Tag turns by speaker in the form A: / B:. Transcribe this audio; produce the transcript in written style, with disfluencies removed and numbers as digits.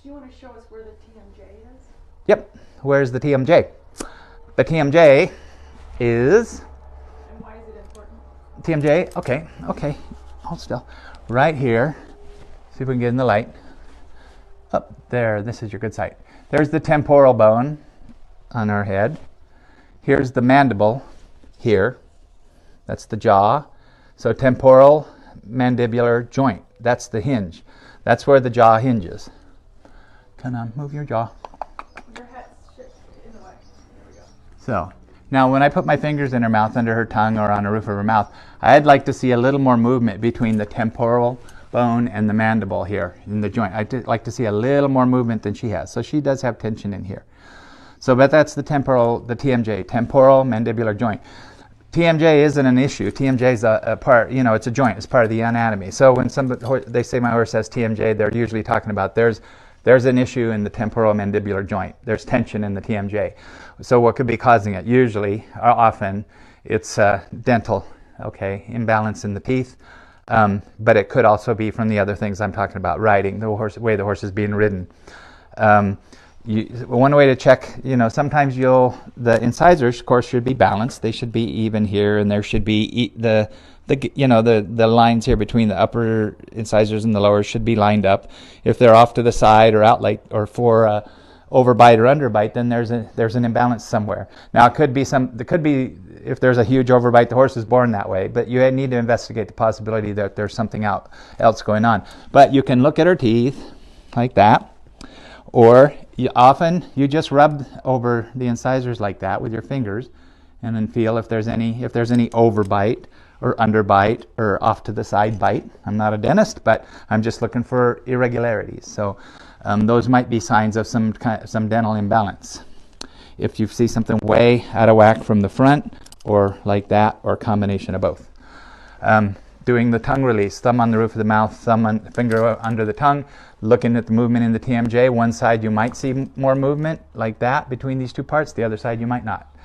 A: you want to show us where the TMJ is?
B: Yep. Where's the TMJ? The TMJ is...
A: And why is it important?
B: TMJ, okay. Hold still. Right here. See if we can get in the light. Up there, this is your good sight. There's the temporal bone on our head. Here's the mandible here. That's the jaw. So temporal mandibular joint. That's the hinge. That's where the jaw hinges. Come on, move your jaw.
A: Your head's in the way. There we go.
B: So, now when I put my fingers in her mouth, under her tongue, or on the roof of her mouth, I'd like to see a little more movement between the temporal bone and the mandible here in the joint. I'd like to see a little more movement than she has. So she does have tension in here. So, but that's the TMJ, temporal mandibular joint. TMJ isn't an issue. TMJ is a part, it's a joint. It's part of the anatomy. So when they say my horse has TMJ, they're usually talking about there's an issue in the temporal mandibular joint. There's tension in the TMJ. So what could be causing it? Usually, often, it's dental, imbalance in the teeth. But it could also be from the other things I'm talking about, riding, the way the horse is being ridden. One way to check, sometimes the incisors, of course, should be balanced. They should be even here, and there should be the lines here between the upper incisors and the lower should be lined up. If they're off to the side or out or for overbite or underbite, then there's an imbalance somewhere. Now it could be if there's a huge overbite, the horse is born that way, but you need to investigate the possibility that there's something else going on. But you can look at her teeth like that, or often you just rub over the incisors like that with your fingers, and then feel if there's any overbite or underbite or off to the side bite. I'm not a dentist, but I'm just looking for irregularities. So those might be signs of some dental imbalance. If you see something way out of whack from the front, or like that, or a combination of both. Doing the tongue release, thumb on the roof of the mouth, finger under the tongue, looking at the movement in the TMJ. One side you might see more movement like that between these two parts, the other side you might not.